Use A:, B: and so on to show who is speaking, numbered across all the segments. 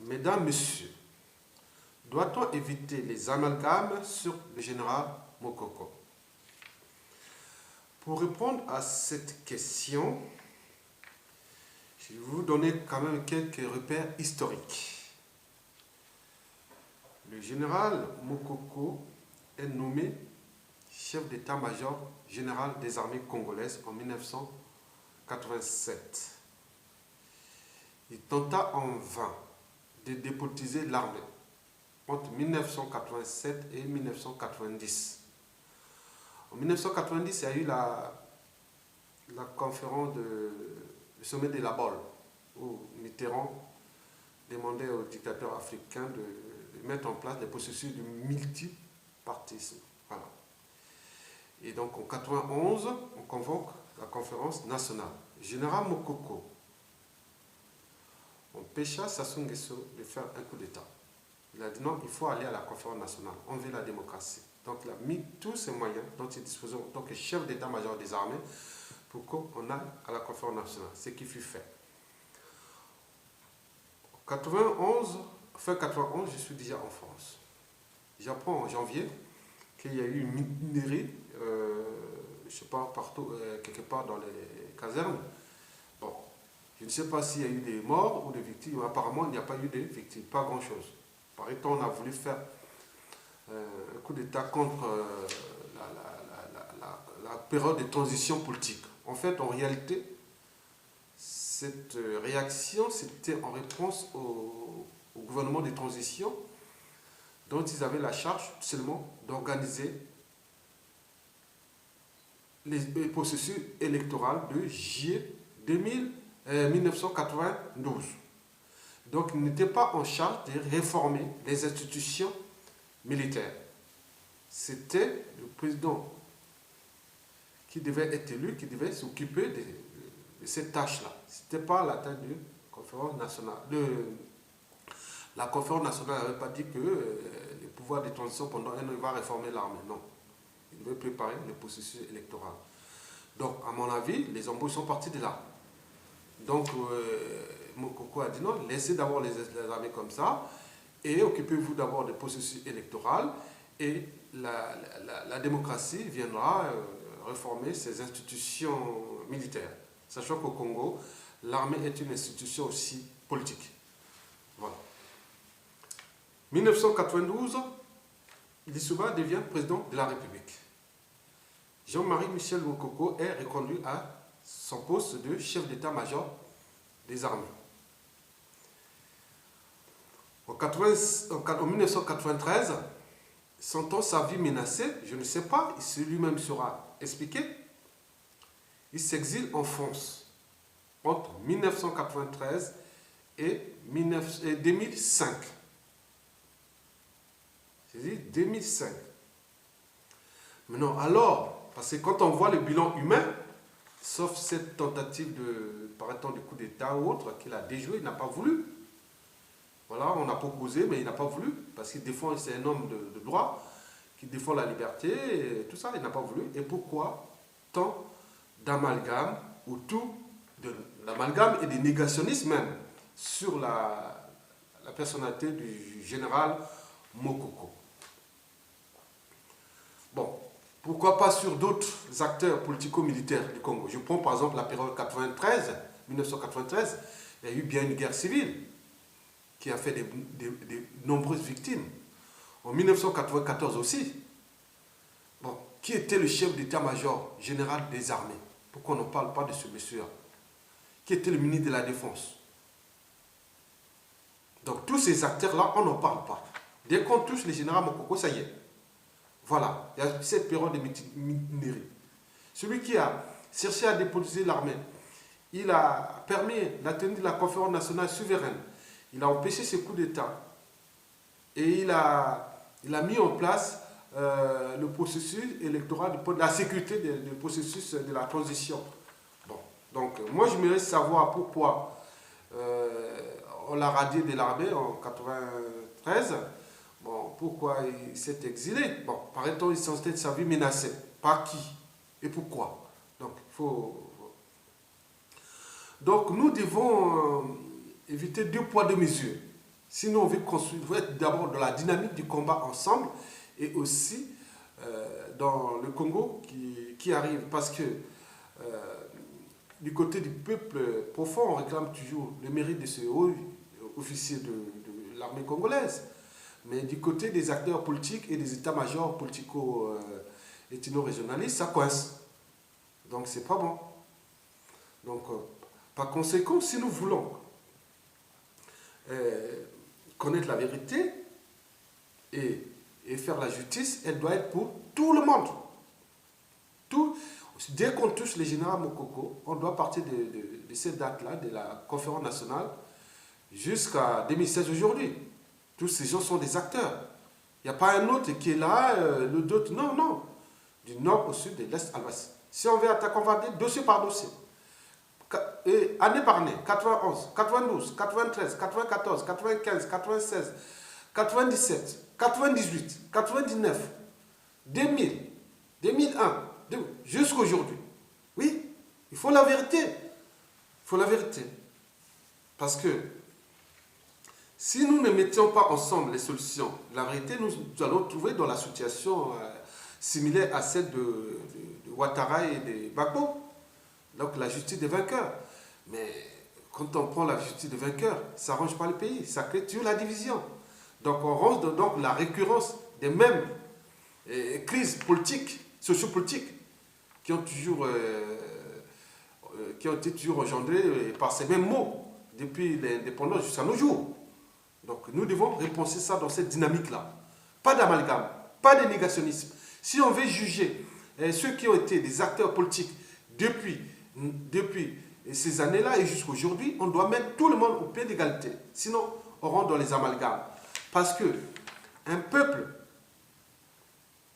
A: Mesdames, Messieurs, doit-on éviter les amalgames sur le général Mokoko? Pour répondre à cette question, je vais vous donner quand même quelques repères historiques. Le général Mokoko est nommé chef d'état-major général des armées congolaises en 1987. Il tenta en vain de dépolitiser l'armée entre 1987 et 1990. En 1990, il y a eu la conférence le sommet de la Baule, où Mitterrand demandait aux dictateurs africains de mettre en place des processus de multipartisme. Voilà. Et donc en 1991, on convoque la conférence nationale. Général Mokoko empêcha Sassou Nguesso de faire un coup d'État. Il a dit non, il faut aller à la conférence nationale, on veut la démocratie. Donc il a mis tous ses moyens dont il disposait en tant que chef d'état-major des armées pour qu'on aille à la conférence nationale, ce qui fut fait. En 91, fin 91, je suis déjà en France. J'apprends en janvier qu'il y a eu une mutinerie, je ne sais pas, partout, quelque part dans les casernes. Bon, je ne sais pas s'il y a eu des morts ou des victimes. Apparemment, il n'y a pas eu de victimes, pas grand-chose. Par exemple, on a voulu faire un coup d'État contre la période de transition politique. En fait, en réalité, cette réaction, c'était en réponse au gouvernement de transition dont ils avaient la charge seulement d'organiser les processus électoraux de juillet 1992. Donc, ils n'étaient pas en charge de réformer les institutions militaires. C'était le président qui devait être élu, qui devait s'occuper de cette tâche-là. Ce n'était pas la tâche de conférence nationale. La conférence nationale n'avait pas dit que le pouvoir de transition pendant un an, il va réformer l'armée. Non. Il devait préparer le processus électoral. Donc, à mon avis, les embauches sont partis de là. Donc, Mokoko a dit non, laissez d'abord les armées comme ça et occupez-vous d'abord des processus électoraux et la démocratie viendra réformer ses institutions militaires. Sachant qu'au Congo, l'armée est une institution aussi politique. Voilà. 1992, Lissouba devient président de la République. Jean-Marie Michel Mokoko est reconduit à son poste de chef d'état-major des armées. En 1993, sentant sa vie menacée, je ne sais pas si lui-même sera expliqué, il s'exile en France entre 1993 et 2005. J'ai dit 2005. Maintenant, alors, parce que quand on voit le bilan humain, sauf cette tentative de, paraît-on, de coup d'État ou autre, qu'il a déjoué, il n'a pas voulu. Voilà, on a proposé, mais il n'a pas voulu, parce qu'il défend, c'est un homme de droit, qui défend la liberté, et tout ça, il n'a pas voulu. Et pourquoi tant d'amalgame, autour de l'amalgame et des négationnismes même, sur la personnalité du général Mokoko? Bon, pourquoi pas sur d'autres acteurs politico-militaires du Congo? Je prends par exemple la période 1993, il y a eu bien une guerre civile qui a fait de nombreuses victimes. En 1994 aussi. Bon, qui était le chef d'état-major général des armées? Pourquoi on ne parle pas de ce monsieur-là? Qui était le ministre de la Défense? Donc tous ces acteurs-là, on n'en parle pas. Dès qu'on touche le général Mokoko, ça y est. Voilà, il y a cette période de mutinerie. Celui qui a cherché à dépolitiser l'armée, il a permis la tenue de la conférence nationale souveraine. Il a empêché ce coup d'État. Et il a mis en place le processus électoral, la sécurité du processus de la transition. Bon, donc moi je voudrais savoir pourquoi on l'a radié de l'armée en 1993. Bon, pourquoi il s'est exilé? Bon, paraît-on, il sentait sa vie menacée. Par qui? Et pourquoi? Donc, Donc, nous devons éviter deux poids, deux mesures. Sinon, on veut construire, il faut être d'abord dans la dynamique du combat ensemble et aussi dans le Congo qui arrive. Parce que du côté du peuple profond, on réclame toujours le mérite de ce haut officier de l'armée congolaise. Mais du côté des acteurs politiques et des états-majors politico-ethno-régionalistes, ça coince. Donc, c'est pas bon. Donc, par conséquent, si nous voulons connaître la vérité et faire la justice, elle doit être pour tout le monde. Dès qu'on touche le général Mokoko, on doit partir de cette date-là, de la conférence nationale, jusqu'à 2016 aujourd'hui. Tous ces gens sont des acteurs. Il n'y a pas un autre qui est là, d'autre. Non, non. Du nord au sud, de l'est à l'ouest. Si on veut attaquer, on va dire dossier par dossier. Et année par année, 91, 92, 93, 94, 95, 96, 97, 98, 99, 2000, 2001, jusqu'à aujourd'hui. Oui, il faut la vérité. Il faut la vérité. Parce que si nous ne mettions pas ensemble les solutions, la vérité, nous allons trouver dans la situation similaire à celle de Ouattara et de Gbagbo. Donc la justice des vainqueurs. Mais quand on prend la justice des vainqueurs, ça n'arrange pas le pays, ça crée toujours la division. Donc on range donc la récurrence des mêmes crises politiques, sociopolitiques, qui ont été toujours engendrées par ces mêmes mots depuis l'indépendance jusqu'à nos jours. Donc nous devons repenser ça dans cette dynamique-là. Pas d'amalgame, pas de négationnisme. Si on veut juger ceux qui ont été des acteurs politiques depuis ces années-là et jusqu'à aujourd'hui, on doit mettre tout le monde au pied d'égalité. Sinon, on rentre dans les amalgames. Parce que un peuple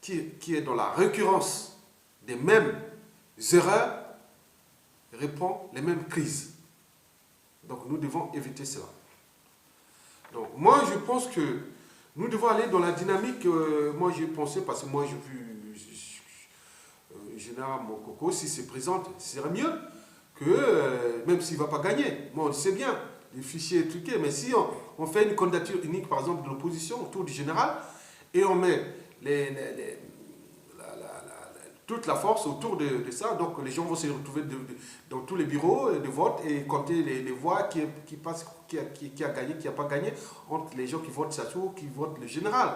A: qui est dans la récurrence des mêmes erreurs répond les mêmes crises. Donc nous devons éviter cela. Donc moi je pense que nous devons aller dans la dynamique, moi j'ai pensé, parce que moi j'ai vu Général Mokoko, s'il se présente, ce serait mieux que, même s'il ne va pas gagner, moi on le sait bien, les fichiers truqués, mais si on fait une candidature unique par exemple de l'opposition autour du général, et on met toute la force autour de ça, donc les gens vont se retrouver dans tous les bureaux de vote et compter les voix qui a gagné, qui n'a pas gagné, entre les gens qui votent Sassou, qui votent le général.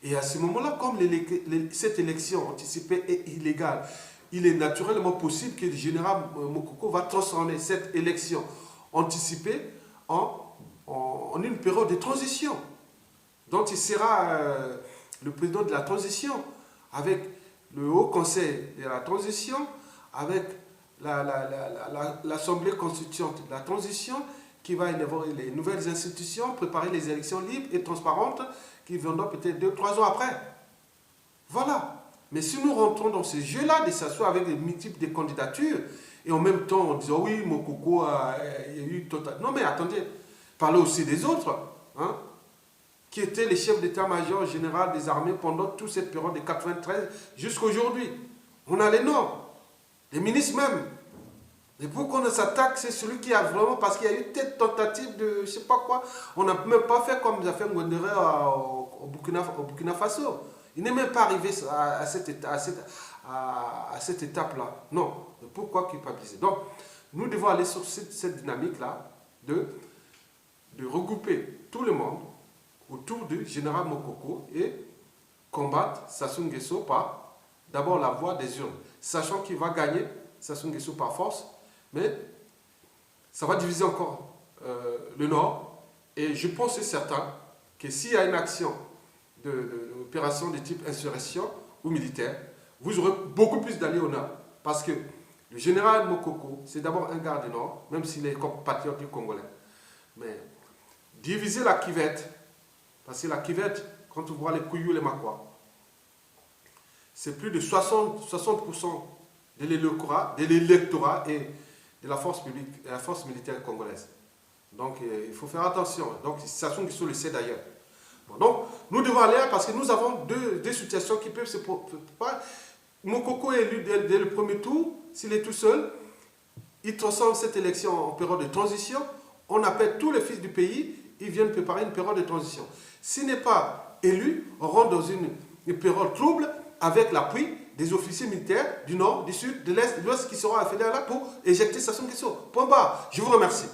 A: Et à ce moment-là, comme cette élection anticipée est illégale, il est naturellement possible que le général Mokoko va transformer cette élection anticipée en une période de transition. Donc il sera le président de la transition avec le Haut Conseil de la transition, avec l'Assemblée constituante de la transition, qui va élaborer les nouvelles institutions, préparer les élections libres et transparentes qui viendront peut-être 2-3 ans après. Voilà. Mais si nous rentrons dans ce jeu-là, de s'asseoir avec des multiples des candidatures, et en même temps on dit oh oui, Mokoko il y a eu total. Non mais attendez, parlez aussi des autres, hein, qui étaient les chefs d'état-major général des armées pendant toute cette période de 93 jusqu'à aujourd'hui. On a les noms, les ministres même. Et pourquoi on s'attaque, c'est celui qui a vraiment, parce qu'il y a eu telle tentative de je ne sais pas quoi. On n'a même pas fait comme nous a fait Ngondere au Burkina Faso. Il n'est même pas arrivé à cette étape-là. Non. Pourquoi culpabiliser? Donc, nous devons aller sur cette dynamique-là de regrouper tout le monde autour du général Mokoko et combattre Sassou Nguesso par d'abord la voie des urnes, sachant qu'il va gagner Sassou Nguesso par force, mais ça va diviser encore le Nord. Et je pense c'est certain que s'il y a une action d'opération de type insurrection ou militaire, vous aurez beaucoup plus d'alliés au Nord. Parce que le général Mokoko, c'est d'abord un gars du Nord, même s'il est patriote congolais. Mais diviser la Kivette, parce que la Kivette, quand on voit les Kouyou, les Makwa, c'est plus de 60% de l'électorat et de la force publique, de la force militaire congolaise. Donc il faut faire attention. Donc Sassou Nguesso le sait d'ailleurs. Bon, donc nous devons aller là parce que nous avons deux situations qui peuvent se produire. Mokoko est élu dès le premier tour. S'il est tout seul, il transforme cette élection en période de transition. On appelle tous les fils du pays ils viennent préparer une période de transition. S'il n'est pas élu, on rentre dans une période trouble avec l'appui des officiers militaires du nord, du sud, de l'est, de l'ouest qui seront affiliés là pour éjecter Sassou Nguesso. Point barre. Je vous remercie.